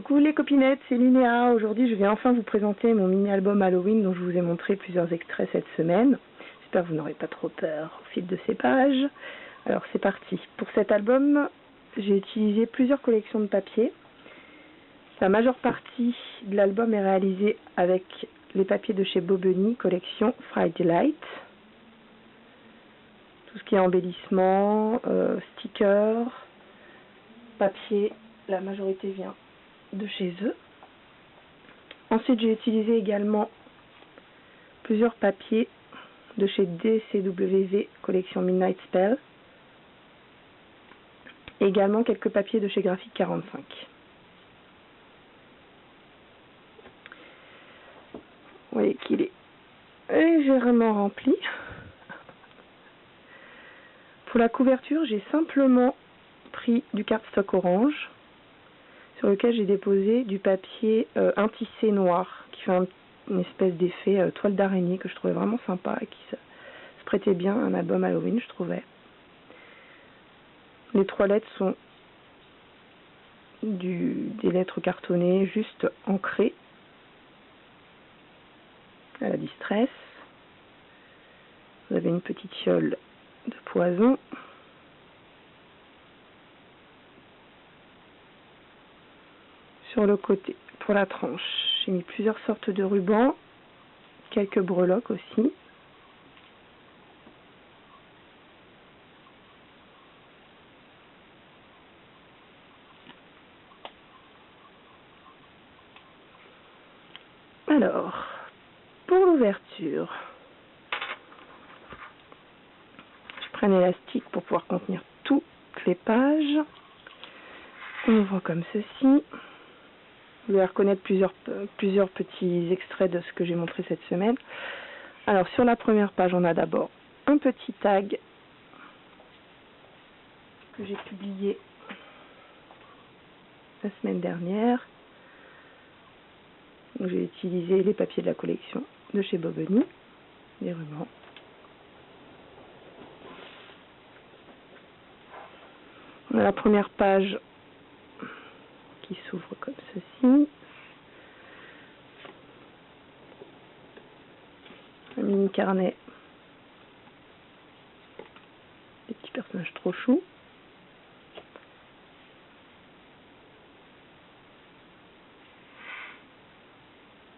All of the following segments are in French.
Coucou les copinettes, c'est Linéa. Aujourd'hui, je vais enfin vous présenter mon mini-album Halloween dont je vous ai montré plusieurs extraits cette semaine. J'espère que vous n'aurez pas trop peur au fil de ces pages. Alors, c'est parti. Pour cet album, j'ai utilisé plusieurs collections de papier. La majeure partie de l'album est réalisée avec les papiers de chez Bobeny, collection Friday Light. Tout ce qui est embellissement, stickers, papier, la majorité vient de chez eux. Ensuite, j'ai utilisé également plusieurs papiers de chez DCWV, collection Midnight Spell. Et également quelques papiers de chez Graphic 45. Vous voyez qu'il est légèrement rempli. Pour la couverture, j'ai simplement pris du cardstock orange sur lequel j'ai déposé du papier intissé noir qui fait une espèce d'effet toile d'araignée que je trouvais vraiment sympa et qui se prêtait bien à un album Halloween, je trouvais. Les trois lettres sont des lettres cartonnées juste ancrées à la distress. Vous avez une petite fiole de poison. Sur le côté, pour la tranche, j'ai mis plusieurs sortes de rubans, quelques breloques aussi. Alors, pour l'ouverture, je prends un élastique pour pouvoir contenir toutes les pages. On ouvre comme ceci. Vous allez reconnaître plusieurs petits extraits de ce que j'ai montré cette semaine. Alors, sur la première page, on a d'abord un petit tag que j'ai publié la semaine dernière. J'ai utilisé les papiers de la collection de chez Bobeny, des rubans. On a la première page qui s'ouvre comme ceci. Un mini carnet. Des petits personnages trop choux.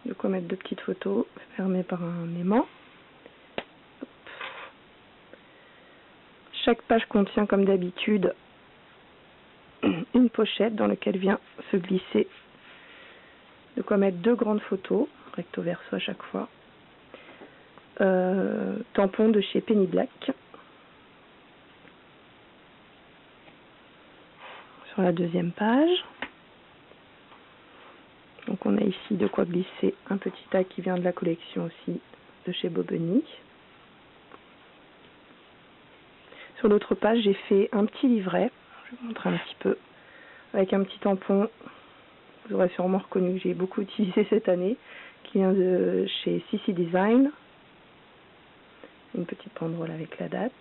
De quoi mettre deux petites photos fermées par un aimant. Hop. Chaque page contient, comme d'habitude, une pochette dans laquelle vient se glisser de quoi mettre deux grandes photos, recto verso à chaque fois. Tampon de chez Penny Black. Sur la deuxième page. Donc on a ici de quoi glisser un petit tag qui vient de la collection aussi de chez Bobeny. Sur l'autre page, j'ai fait un petit livret, je vais vous montrer un petit peu, avec un petit tampon, vous aurez sûrement reconnu que j'ai beaucoup utilisé cette année, qui vient de chez CC Design. Une petite banderole avec la date.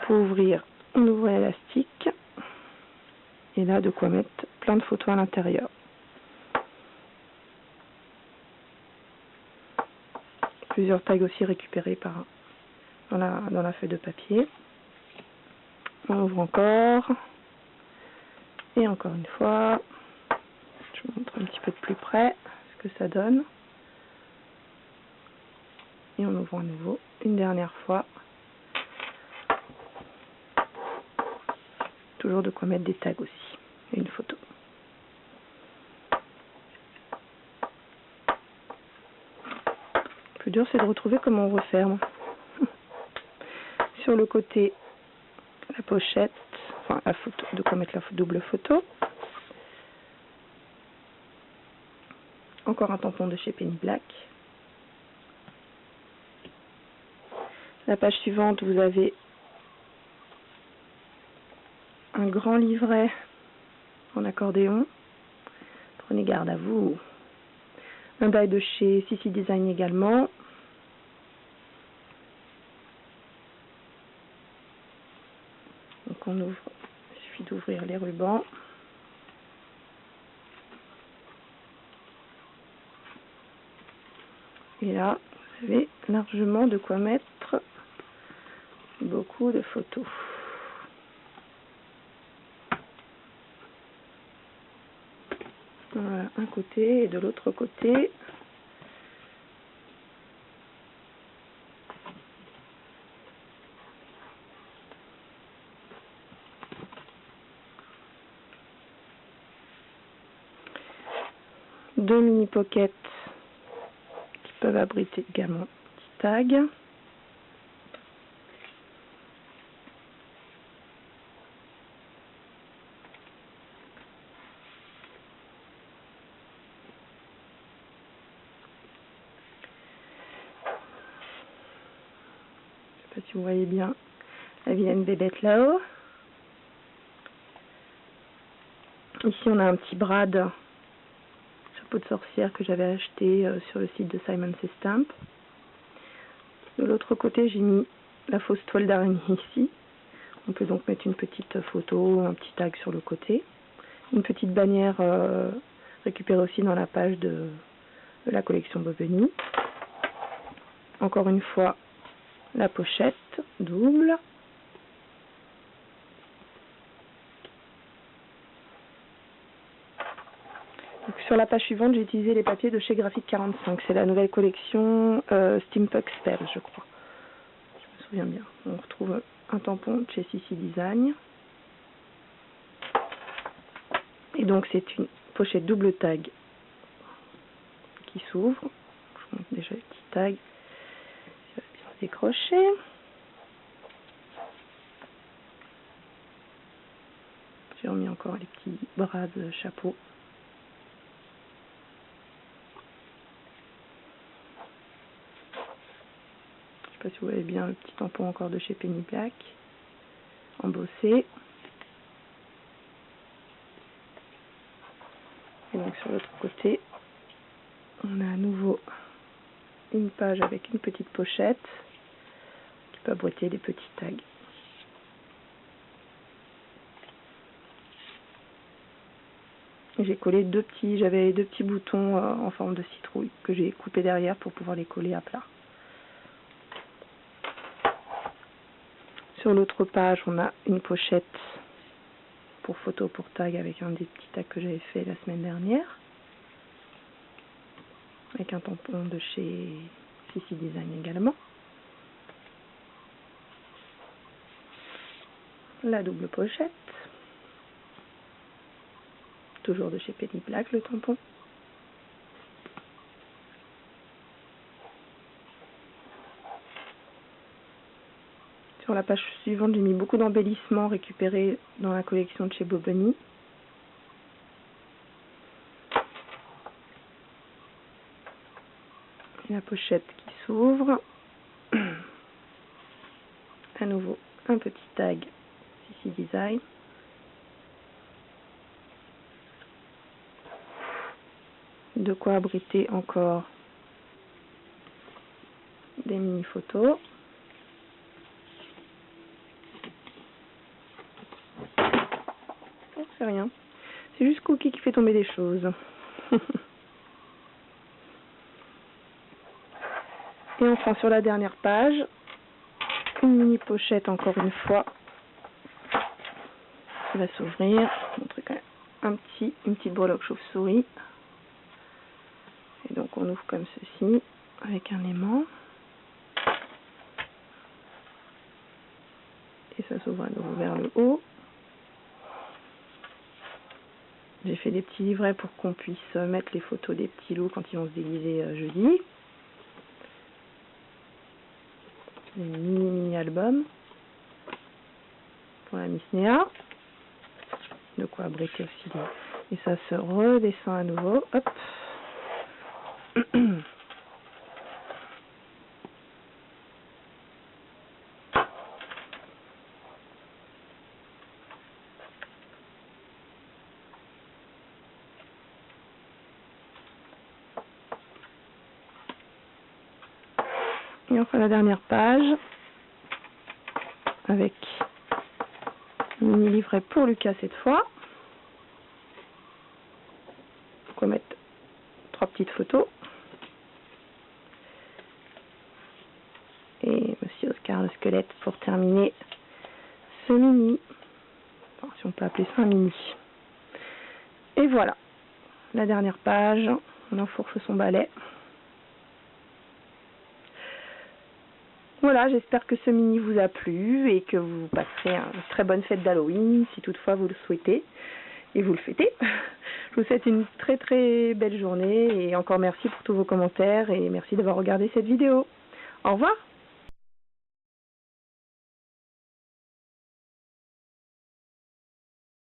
Pour ouvrir, on ouvre l'élastique, et là de quoi mettre plein de photos à l'intérieur. Plusieurs tags aussi récupérés dans la feuille de papier. On ouvre encore. Et encore une fois. Je vous montre un petit peu de plus près ce que ça donne. Et on ouvre à nouveau une dernière fois. Toujours de quoi mettre des tags aussi. Et une photo. Le plus dur, c'est de retrouver comment on referme. Sur le côté, la pochette, enfin la photo, de quoi mettre la double photo. Encore un tampon de chez Penny Black. La page suivante, vous avez un grand livret en accordéon. Prenez garde à vous. Un die de chez CC Design également. Donc on ouvre, il suffit d'ouvrir les rubans. Et là, vous avez largement de quoi mettre beaucoup de photos. Voilà, un côté et de l'autre côté. Deux mini pockets qui peuvent abriter également un petit tag. Je sais pas si vous voyez bien la vilaine bébête là-haut. Ici on a un petit brad, chapeau de sorcière que j'avais acheté sur le site de Simon Says Stamp. De l'autre côté j'ai mis la fausse toile d'araignée ici. On peut donc mettre une petite photo, un petit tag sur le côté. Une petite bannière récupérée aussi dans la page de la collection Bob Bunny. Encore une fois, la pochette double. Donc, sur la page suivante, j'ai utilisé les papiers de chez Graphic 45. C'est la nouvelle collection Steampunk Spell, je crois. Je me souviens bien. On retrouve un tampon de chez CC Design. Et donc, c'est une pochette double tag qui s'ouvre. Je vous montre déjà le petit tag. Ça va bien décrocher. J'ai remis encore les petits bras de chapeau. Je sais pas si vous voyez bien le petit tampon encore de chez Penny Black, embossé. Et donc sur l'autre côté, on a à nouveau une page avec une petite pochette qui peut aboîter des petits tags. J'ai collé j'avais deux petits boutons en forme de citrouille que j'ai coupé derrière pour pouvoir les coller à plat. Sur l'autre page, on a une pochette pour photo pour tag avec un des petits tags que j'avais fait la semaine dernière. Avec un tampon de chez CC Design également. La double pochette. Toujours de chez Penny Black le tampon. Sur la page suivante, j'ai mis beaucoup d'embellissements récupérés dans la collection de chez Bob Bunny. La pochette qui s'ouvre. À nouveau, un petit tag CC Design. De quoi abriter encore des mini photos. Oh, c'est rien. C'est juste Cookie qui fait tomber des choses. Et enfin sur la dernière page, une mini pochette encore une fois qui va s'ouvrir. Je vais vous montrer quand même une petite breloque chauve-souris. Et donc on ouvre comme ceci avec un aimant. Et ça s'ouvre à nouveau vers le haut. J'ai fait des petits livrets pour qu'on puisse mettre les photos des petits loups quand ils vont se déguiser jeudi. Des mini albums pour la Miss Néa. De quoi abriter aussi et ça se redescend à nouveau. Hop. Et enfin la dernière page avec un mini livret pour Lucas cette fois. On va mettre 3 petites photos. squelette pour terminer ce mini. Enfin, si on peut appeler ça un mini. Et voilà, la dernière page, on enfourche son balai. Voilà, j'espère que ce mini vous a plu et que vous passerez une très bonne fête d'Halloween, si toutefois vous le souhaitez et vous le fêtez. Je vous souhaite une très très belle journée et encore merci pour tous vos commentaires et merci d'avoir regardé cette vidéo. Au revoir!